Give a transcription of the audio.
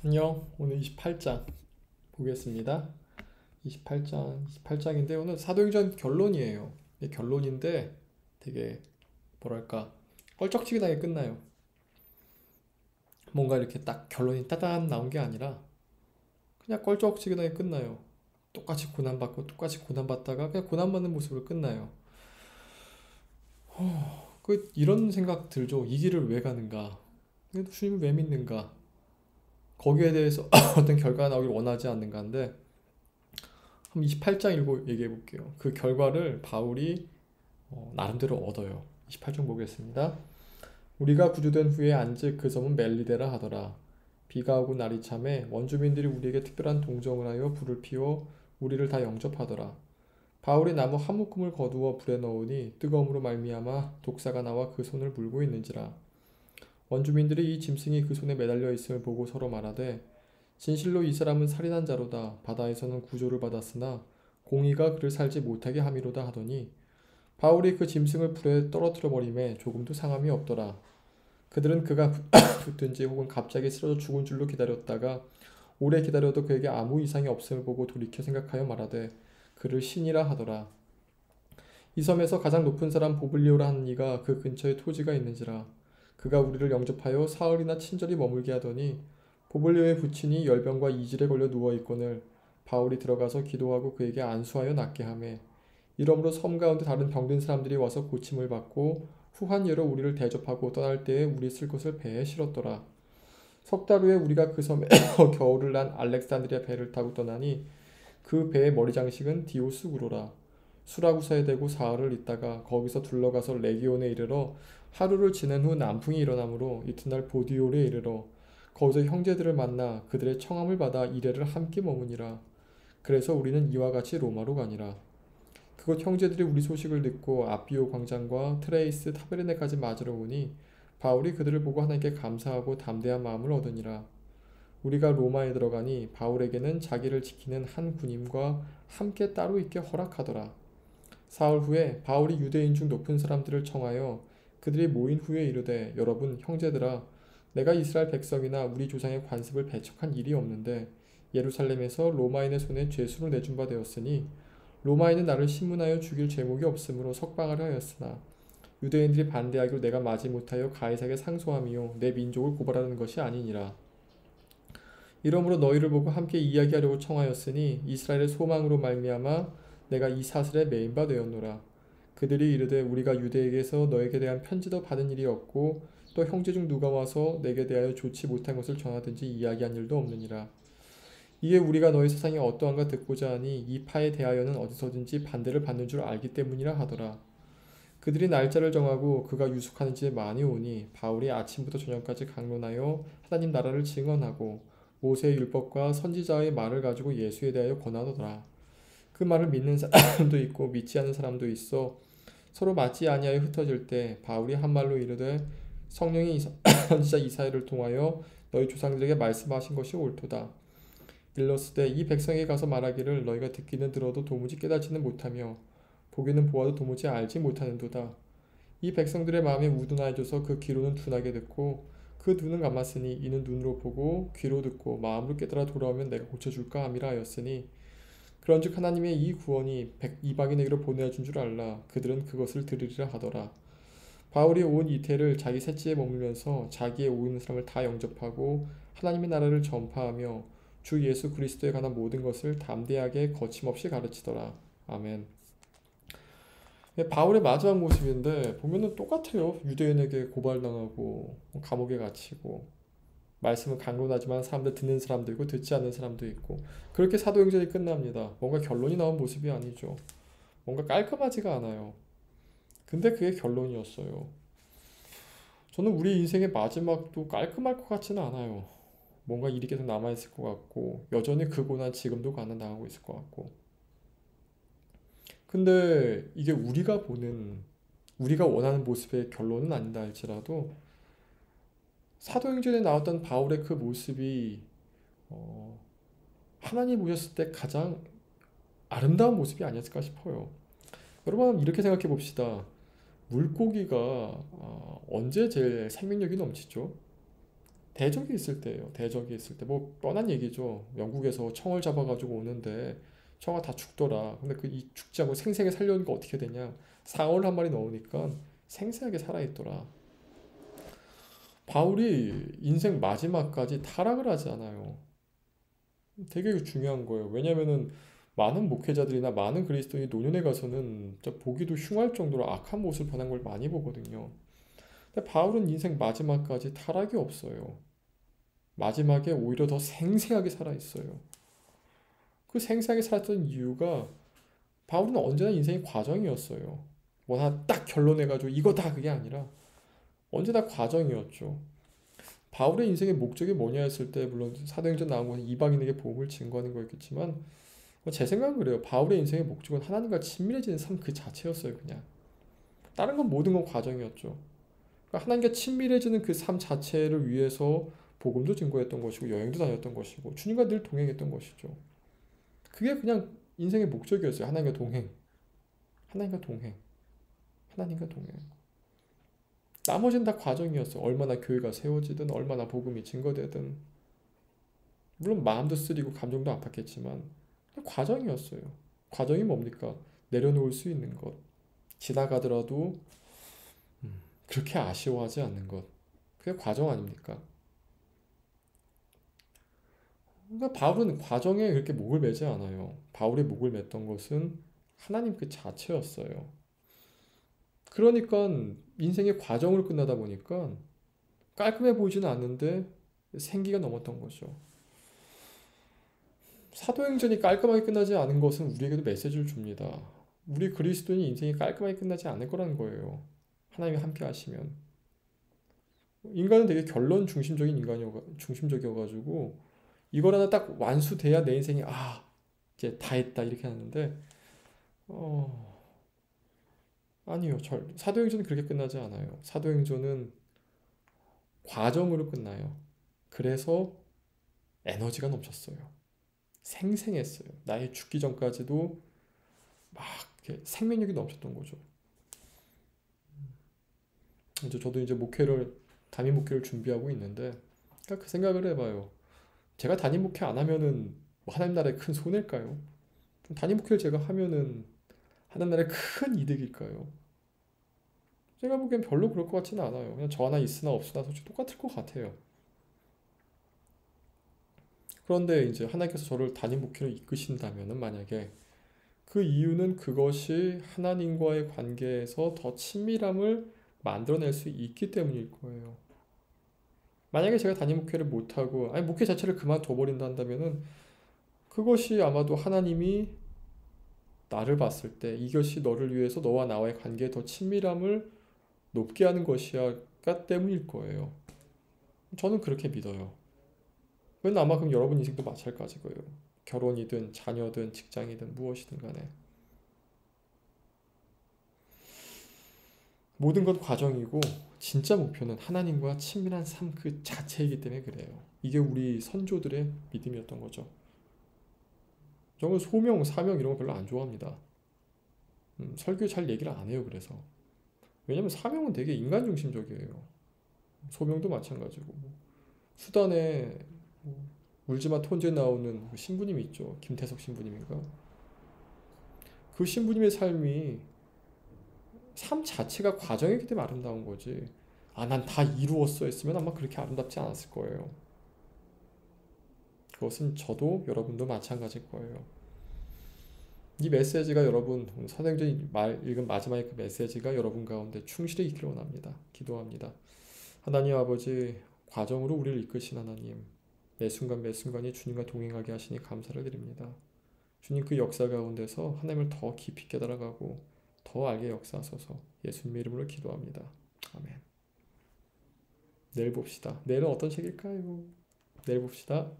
안녕. 오늘 28장 보겠습니다. 28장인데 오늘 사도행전 결론이에요. 이게 결론인데 되게 뭐랄까 껄쩍지근하게 끝나요. 뭔가 이렇게 딱 결론이 따단 나온 게 아니라 그냥 껄쩍지근하게 끝나요. 똑같이 고난받고 똑같이 고난받다가 그냥 고난받는 모습으로 끝나요. 이런 생각 들죠. 이 길을 왜 가는가? 주님을 왜 믿는가? 거기에 대해서 어떤 결과가 나오길 원하지 않는가인데 한번 28장 읽고 얘기해 볼게요. 그 결과를 바울이 나름대로 얻어요. 28장 보겠습니다. 우리가 구조된 후에 안즉 그 섬은 멜리데라 하더라. 비가 오고 날이 참에 원주민들이 우리에게 특별한 동정을 하여 불을 피워 우리를 다 영접하더라. 바울이 나무 한 묶음을 거두어 불에 넣으니 뜨거움으로 말미암아 독사가 나와 그 손을 물고 있는지라. 원주민들이 이 짐승이 그 손에 매달려 있음을 보고 서로 말하되 진실로 이 사람은 살인한 자로다. 바다에서는 구조를 받았으나 공의가 그를 살지 못하게 함이로다 하더니 바울이 그 짐승을 불에 떨어뜨려 버림에 조금도 상함이 없더라. 그들은 그가 붙든지 혹은 갑자기 쓰러져 죽은 줄로 기다렸다가 오래 기다려도 그에게 아무 이상이 없음을 보고 돌이켜 생각하여 말하되 그를 신이라 하더라. 이 섬에서 가장 높은 사람 보블리오라 하는 이가 그 근처에 토지가 있는지라. 그가 우리를 영접하여 사흘이나 친절히 머물게 하더니 보블리오의 부친이 열병과 이질에 걸려 누워 있거늘 바울이 들어가서 기도하고 그에게 안수하여 낫게 하매 이러므로 섬 가운데 다른 병든 사람들이 와서 고침을 받고 후한 예로 우리를 대접하고 떠날 때에 우리 쓸 것을 배에 실었더라. 석 달 후에 우리가 그 섬에 겨울을 난 알렉산드리아 배를 타고 떠나니 그 배의 머리 장식은 디오스구로라. 수라구사에 대고 사흘을 있다가 거기서 둘러가서 레기온에 이르러 하루를 지낸 후 남풍이 일어나므로 이튿날 보디올에 이르러 거기서 형제들을 만나 그들의 청함을 받아 이레를 함께 머무니라. 그래서 우리는 이와 같이 로마로 가니라. 그곳 형제들이 우리 소식을 듣고 아비오 광장과 트레이스 타베르네까지 맞으러 오니 바울이 그들을 보고 하나님께 감사하고 담대한 마음을 얻으니라. 우리가 로마에 들어가니 바울에게는 자기를 지키는 한 군인과 함께 따로 있게 허락하더라. 사흘 후에 바울이 유대인 중 높은 사람들을 청하여 그들이 모인 후에 이르되 여러분 형제들아 내가 이스라엘 백성이나 우리 조상의 관습을 배척한 일이 없는데 예루살렘에서 로마인의 손에 죄수로 내준 바 되었으니 로마인은 나를 신문하여 죽일 죄목이 없으므로 석방하려 하였으나 유대인들이 반대하기로 내가 마지 못하여 가이사에게 상소함이요 내 민족을 고발하는 것이 아니니라. 이러므로 너희를 보고 함께 이야기하려고 청하였으니 이스라엘의 소망으로 말미암아 내가 이 사슬에 매인 바 되었노라. 그들이 이르되 우리가 유대에게서 너에게 대한 편지도 받은 일이 없고 또 형제 중 누가 와서 내게 대하여 좋지 못한 것을 전하든지 이야기한 일도 없느니라. 이에 우리가 너희 세상이 어떠한가 듣고자 하니 이 파에 대하여는 어디서든지 반대를 받는 줄 알기 때문이라 하더라. 그들이 날짜를 정하고 그가 유숙하는 집에 많이 오니 바울이 아침부터 저녁까지 강론하여 하나님 나라를 증언하고 모세의 율법과 선지자의 말을 가지고 예수에 대하여 권하더라. 그 말을 믿는 사람도 있고 믿지 않는 사람도 있어 서로 맞지 아니하여 흩어질 때 바울이 한 말로 이르되 성령이 선지자 이사야를 통하여 너희 조상들에게 말씀하신 것이 옳도다. 일러스되 이 백성에게 가서 말하기를 너희가 듣기는 들어도 도무지 깨닫지는 못하며 보기는 보아도 도무지 알지 못하는도다. 이 백성들의 마음이 우둔하여져서 그 귀로는 둔하게 듣고 그 눈은 감았으니 이는 눈으로 보고 귀로 듣고 마음으로 깨달아 돌아오면 내가 고쳐줄까 함이라 하였으니 그런즉 하나님의 이 구원이 이방인에게로 보내준 줄 알라. 그들은 그것을 들으리라 하더라. 바울이 온 이태를 자기 셋지에 머물면서 자기의 오는 사람을 다 영접하고 하나님의 나라를 전파하며 주 예수 그리스도에 관한 모든 것을 담대하게 거침없이 가르치더라. 아멘. 바울의 마지막 모습인데 보면은 똑같아요. 유대인에게 고발당하고 감옥에 갇히고 말씀을 강론하지만 사람들 듣는 사람도 있고 듣지 않는 사람도 있고 그렇게 사도행전이 끝납니다. 뭔가 결론이 나온 모습이 아니죠. 뭔가 깔끔하지가 않아요. 근데 그게 결론이었어요. 저는 우리 인생의 마지막도 깔끔할 것 같지는 않아요. 뭔가 일이 계속 남아있을 것 같고 여전히 그 고난 지금도 가는 당하고 있을 것 같고 근데 이게 우리가 원하는 모습의 결론은 아니다 할지라도 사도행전에 나왔던 바울의 그 모습이 어, 하나님 보셨을 때 가장 아름다운 모습이 아니었을까 싶어요. 여러분 이렇게 생각해 봅시다. 물고기가 언제 제일 생명력이 넘치죠? 대적이 있을 때예요. 대적이 있을 때. 뭐 뻔한 얘기죠. 영국에서 청을 잡아가지고 오는데 청아 다 죽더라. 근데 그 이 죽지 않고 생생하게 살려니까 어떻게 되냐? 상어를 한 마리 넣으니까 생생하게 살아있더라. 바울이 인생 마지막까지 타락을 하지 않아요. 되게 중요한 거예요. 왜냐면은 많은 목회자들이나 많은 그리스도인이 노년에 가서는 진짜 보기도 흉할 정도로 악한 모습을 변한 걸 많이 보거든요. 근데 바울은 인생 마지막까지 타락이 없어요. 마지막에 오히려 더 생생하게 살아있어요. 그 생생하게 살았던 이유가 바울은 언제나 인생의 과정이었어요. 뭐 하나 딱 결론내가지고 이거다 그게 아니라 언제나 과정이었죠. 바울의 인생의 목적이 뭐냐 했을 때 물론 사도행전 나온 것은 이방인에게 복음을 증거하는 거였겠지만 제 생각은 그래요. 바울의 인생의 목적은 하나님과 친밀해지는 삶 그 자체였어요. 그냥 다른 건 모든 건 과정이었죠. 그러니까 하나님과 친밀해지는 그 삶 자체를 위해서 복음도 증거했던 것이고 여행도 다녔던 것이고 주님과 늘 동행했던 것이죠. 그게 그냥 인생의 목적이었어요. 하나님과 동행, 하나님과 동행, 하나님과 동행. 나머지는 다 과정이었어요. 얼마나 교회가 세워지든 얼마나 복음이 증거되든 물론 마음도 쓰리고 감정도 아팠겠지만 과정이었어요. 과정이 뭡니까? 내려놓을 수 있는 것. 지나가더라도 그렇게 아쉬워하지 않는 것. 그게 과정 아닙니까? 그러니까 바울은 과정에 그렇게 목을 매지 않아요. 바울이 목을 맸던 것은 하나님 그 자체였어요. 그러니까 인생의 과정을 끝나다 보니까 깔끔해 보이지는 않는데 생기가 넘었던 거죠. 사도행전이 깔끔하게 끝나지 않은 것은 우리에게도 메시지를 줍니다. 우리 그리스도인이 인생이 깔끔하게 끝나지 않을 거라는 거예요. 하나님이 함께 하시면. 인간은 되게 결론 중심적인 중심적이어가지고 이걸 하나 딱 완수돼야 내 인생이 이제 다 했다 이렇게 하는데 어, 아니요. 사도행전은 그렇게 끝나지 않아요. 사도행전은 과정으로 끝나요. 그래서 에너지가 넘쳤어요. 생생했어요. 나의 죽기 전까지도 막 이렇게 생명력이 넘쳤던 거죠. 이제 저도 이제 담임 목회를 준비하고 있는데 그러니까 그 생각을 해봐요. 제가 담임 목회 안 하면은 뭐 하나님 나라에 큰 손해일까요? 담임 목회를 제가 하면은 하나님 나라에 큰 이득일까요? 제가 보기엔 별로 그럴 것 같지는 않아요. 그냥 저 하나 있으나 없으나 솔직히 똑같을 것 같아요. 그런데 이제 하나님께서 저를 담임 목회로 이끄신다면은 만약에 그 이유는 그것이 하나님과의 관계에서 더 친밀함을 만들어낼 수 있기 때문일 거예요. 만약에 제가 담임 목회를 못하고 아니 목회 자체를 그만둬 버린다 한다면은 그것이 아마도 하나님이 나를 봤을 때 이것이 너를 위해서 너와 나와의 관계에 더 친밀함을 높게 하는 것이야가 때문일 거예요. 저는 그렇게 믿어요. 그건 아마 그럼 여러분 인생도 마찬가지일 거예요. 결혼이든 자녀든 직장이든 무엇이든 간에 모든 건 과정이고 진짜 목표는 하나님과 친밀한 삶 그 자체이기 때문에 그래요. 이게 우리 선조들의 믿음이었던 거죠. 저는 소명, 사명 이런 거 별로 안 좋아합니다. 설교 잘 얘기를 안 해요. 그래서 왜냐면 사명은 되게 인간 중심적이에요. 소명도 마찬가지고 수단에 뭐 울지마 톤즈에 나오는 그 신부님 있죠. 김태석 신부님인가? 그 신부님의 삶 자체가 과정이기 때문에 아름다운 거지. 난 다 이루었어 했으면 아마 그렇게 아름답지 않았을 거예요. 그것은 저도 여러분도 마찬가지일 거예요. 이 메시지가 여러분 오늘 사도행전 읽은 마지막에 그 메시지가 여러분 가운데 충실히 있기를 원합니다. 기도합니다. 하나님 아버지 과정으로 우리를 이끄신 하나님 매 순간 매 순간이 주님과 동행하게 하시니 감사를 드립니다. 주님 그 역사 가운데서 하나님을 더 깊이 깨달아가고 더 알게 역사하소서 예수님의 이름으로 기도합니다. 아멘. 내일 봅시다. 내일은 어떤 책일까요? 내일 봅시다.